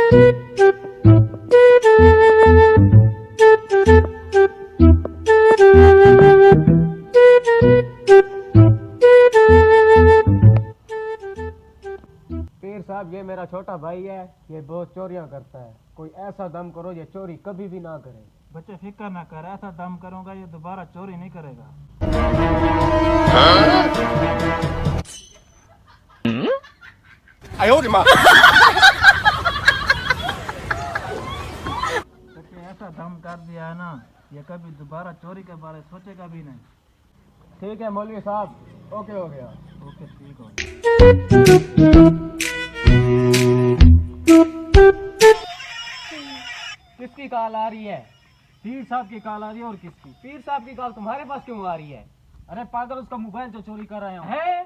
पीर साहब, ये मेरा छोटा भाई है, ये बहुत चोरियां करता है। कोई ऐसा दम करो ये चोरी कभी भी ना करे। बच्चे फिक्र ना कर, ऐसा दम करूंगा ये दोबारा चोरी नहीं करेगा। बच्चे ऐसा दम कर दिया है ना, ये कभी दोबारा चोरी के बारे सोचेगा भी नहीं। ठीक है मौलवी साहब, ओके हो गया। ओके ठीक हो। किसकी कॉल आ रही है? पीर साहब की कॉल आ रही है। और किसकी? पीर साहब की कॉल तुम्हारे पास क्यों आ रही है? अरे पागल, उसका मोबाइल तो चोरी कर रहे हो। है